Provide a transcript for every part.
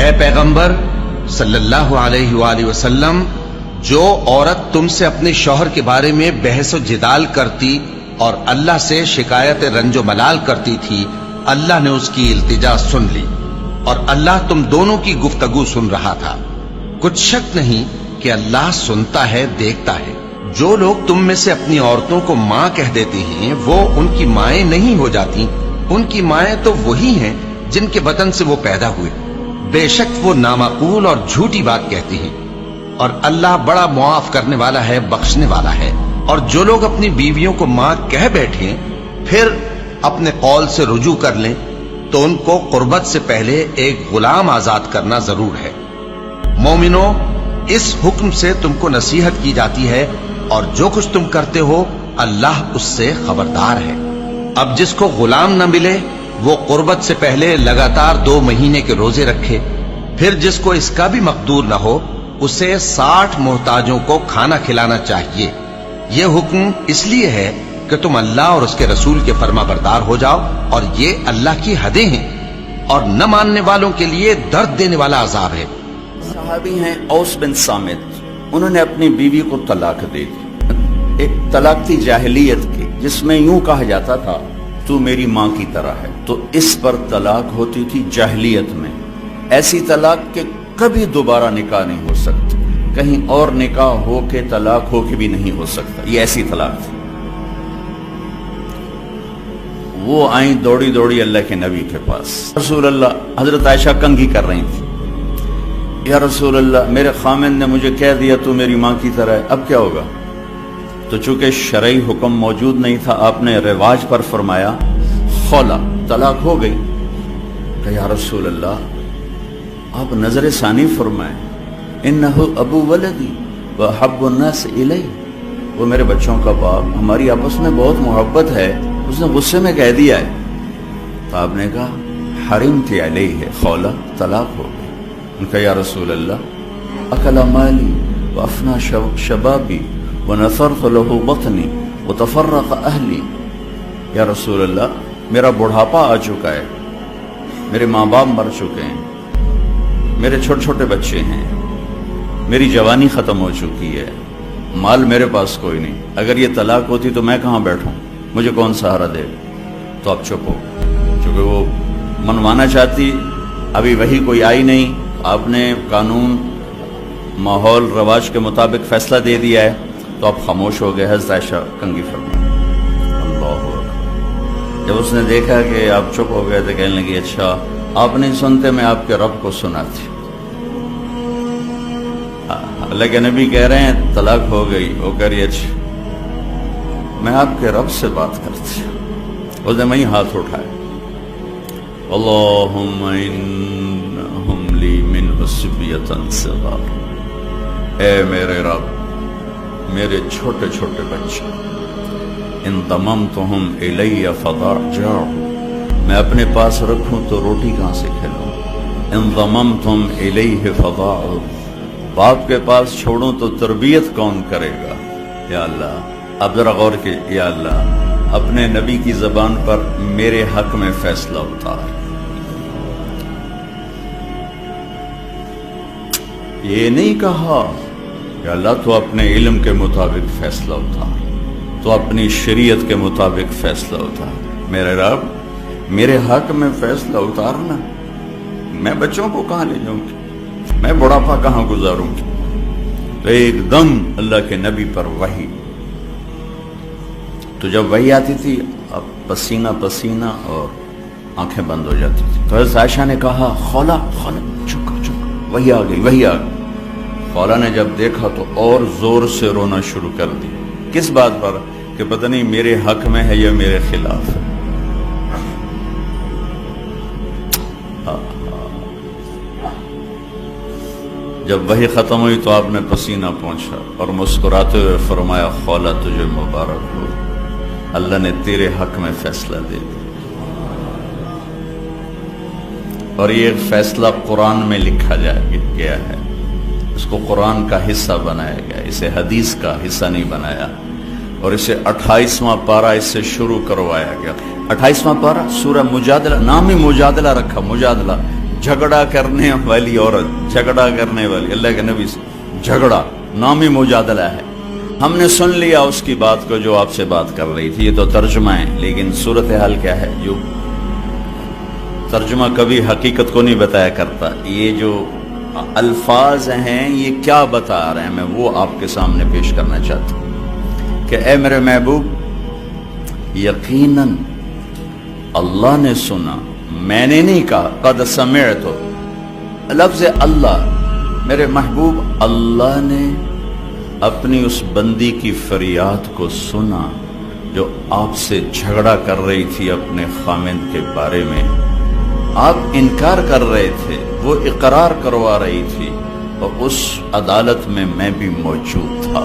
اے پیغمبر صلی اللہ علیہ وآلہ وسلم، جو عورت تم سے اپنے شوہر کے بارے میں بحث و جدال کرتی اور اللہ سے شکایت رنج و ملال کرتی تھی، اللہ نے اس کی التجا سن لی اور اللہ تم دونوں کی گفتگو سن رہا تھا۔ کچھ شک نہیں کہ اللہ سنتا ہے، دیکھتا ہے۔ جو لوگ تم میں سے اپنی عورتوں کو ماں کہہ دیتے ہیں وہ ان کی مائیں نہیں ہو جاتی، ان کی مائیں تو وہی ہیں جن کے بطن سے وہ پیدا ہوئے۔ بے شک وہ نامعقول اور جھوٹی بات کہتی ہیں، اور اللہ بڑا معاف کرنے والا ہے، بخشنے والا ہے۔ اور جو لوگ اپنی بیویوں کو ماں کہہ بیٹھیں پھر اپنے قول سے رجوع کر لیں تو ان کو قربت سے پہلے ایک غلام آزاد کرنا ضرور ہے۔ مومنو، اس حکم سے تم کو نصیحت کی جاتی ہے اور جو کچھ تم کرتے ہو اللہ اس سے خبردار ہے۔ اب جس کو غلام نہ ملے وہ قربت سے پہلے لگاتار 2 مہینے کے روزے رکھے، پھر جس کو اس کا بھی مقدور نہ ہو اسے 60 محتاجوں کو کھانا کھلانا چاہیے۔ یہ حکم اس لیے ہے کہ تم اللہ اور اس کے رسول کے فرما بردار ہو جاؤ، اور یہ اللہ کی حدیں ہیں اور نہ ماننے والوں کے لیے درد دینے والا عذاب ہے۔ صحابی ہیں اوس بن صامت، انہوں نے اپنی بیوی کو طلاق دے دی۔ ایک طلاق تھی جاہلیت کی جس میں یوں کہا جاتا تھا تو میری ماں کی طرح ہے، تو اس پر طلاق ہوتی تھی جاہلیت میں۔ ایسی طلاق کہ کبھی دوبارہ نکاح نہیں ہو سکتا، کہیں اور نکاح ہو کے طلاق ہو کے بھی نہیں ہو سکتا، یہ ایسی طلاق تھی۔ وہ آئیں دوڑی دوڑی اللہ کے نبی کے پاس، رسول اللہ، حضرت عائشہ کنگھی کر رہی تھی، یا رسول اللہ میرے خامن نے مجھے کہہ دیا تو میری ماں کی طرح ہے، اب کیا ہوگا؟ تو چونکہ شرعی حکم موجود نہیں تھا، آپ نے رواج پر فرمایا خولا، طلاق ہو گئی۔ کہ یا رسول اللہ آپ نظر ثانی فرمائیں، انہو ابو ولدی وحب الناس الی، وہ میرے بچوں کا باپ، ہماری آپس میں بہت محبت ہے، اس نے غصے میں کہہ دیا ہے۔ تو آپ نے کہا حرمت علیہ، خولا، طلاق ہو گئی۔ ان کا یا رسول اللہ اکل مالی وافنا شبابی ونثرت له بطنی وتفرق اہلی، یا رسول اللہ میرا بڑھاپا آ چکا ہے، میرے ماں باپ مر چکے ہیں، میرے چھوٹے چھوٹے بچے ہیں، میری جوانی ختم ہو چکی ہے، مال میرے پاس کوئی نہیں، اگر یہ طلاق ہوتی تو میں کہاں بیٹھوں، مجھے کون سہارا دے؟ تو آپ چپ ہو، چونکہ وہ منوانا چاہتی، ابھی وہی کوئی آئی نہیں، آپ نے قانون ماحول رواج کے مطابق فیصلہ دے دیا ہے، تو آپ خاموش ہو گئے۔ حضرت عائشہ کنگھی فرمائیں، اللہ اکبر۔ جب اس نے دیکھا کہ آپ چپ ہو گئے تو کہنے لگی اچھا آپ نہیں سنتے، میں آپ کے رب کو سناتی۔ اللہ کے نبی کہہ رہے ہیں طلاق ہو گئی، وہ کہہ رہی اچھا میں آپ کے رب سے بات کرتی۔ اس نے وہیں ہاتھ اٹھائے، اللہم انہم لی من حسبیتن صغار، اے میرے رب میرے چھوٹے چھوٹے بچے، ان ضممتہم الی فضاجعوا، میں اپنے پاس رکھوں تو روٹی کہاں سے کھلاؤں، ان ضممتم الیہ فضاعوا، باپ کے پاس چھوڑوں تو تربیت کون کرے گا؟ یا اللہ اب ذرا غور کے، یا اللہ اپنے نبی کی زبان پر میرے حق میں فیصلہ اتار۔ یہ نہیں کہا کہ اللہ تو اپنے علم کے مطابق فیصلہ اتار، تو اپنی شریعت کے مطابق فیصلہ اتار۔ میرے رب میرے حق میں فیصلہ اتارنا، میں بچوں کو کہاں لے جاؤں گی، میں بڑھاپا کہاں گزاروں گی؟ تو ایک دم اللہ کے نبی پر وحی، تو جب وحی آتی تھی اب پسینہ پسینہ اور آنکھیں بند ہو جاتی تھی۔ تو حضرت عائشہ نے کہا خولا خولا، چپ وحی آ گئی، وحی آ گئی۔ خولا نے جب دیکھا تو اور زور سے رونا شروع کر دی۔ کس بات پر؟ کہ پتہ نہیں میرے حق میں ہے یا میرے خلاف ہے۔ جب وحی ختم ہوئی تو آپ نے پسینہ پہنچا اور مسکراتے ہوئے فرمایا خولا تجھے مبارک ہو، اللہ نے تیرے حق میں فیصلہ دے دیا۔ اور یہ فیصلہ قرآن میں لکھا گیا ہے، اس کو قرآن کا حصہ بنایا گیا، اسے حدیث کا حصہ نہیں بنایا، اور اسے 28واں پارہ اس سے شروع کروایا گیا۔ 28واں پارہ سورہ مجادلہ، نام ہی مجادلہ رکھا، مجادلہ، جھگڑا کرنے والی عورت، جھگڑا کرنے والی، اللہ کے نبی سے جھگڑا نامی مجادلہ ہے۔ ہم نے سن لیا اس کی بات کو جو آپ سے بات کر رہی تھی، یہ تو ترجمہ ہے، لیکن صورتحال کیا ہے؟ جو ترجمہ کبھی حقیقت کو نہیں بتایا کرتا، یہ جو الفاظ ہیں یہ کیا بتا رہے ہیں، میں وہ آپ کے سامنے پیش کرنا چاہتا ہوں کہ اے میرے محبوب، یقیناً اللہ نے سنا، میں نے نہیں کہا، قد سمعت، لفظ اللہ، میرے محبوب اللہ نے اپنی اس بندی کی فریاد کو سنا جو آپ سے جھگڑا کر رہی تھی اپنے خامند کے بارے میں۔ آپ انکار کر رہے تھے، وہ اقرار کروا رہی تھی، اور اس عدالت میں میں بھی موجود تھا،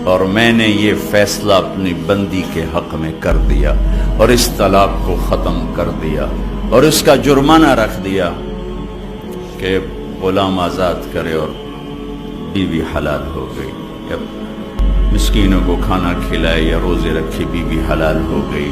اور میں نے یہ فیصلہ اپنی بندی کے حق میں کر دیا اور اس طلاق کو ختم کر دیا اور اس کا جرمانہ رکھ دیا کہ غلام آزاد کرے اور بیوی حلال ہو گئی، یا مسکینوں کو کھانا کھلائے یا روزے رکھے بیوی حلال ہو گئی۔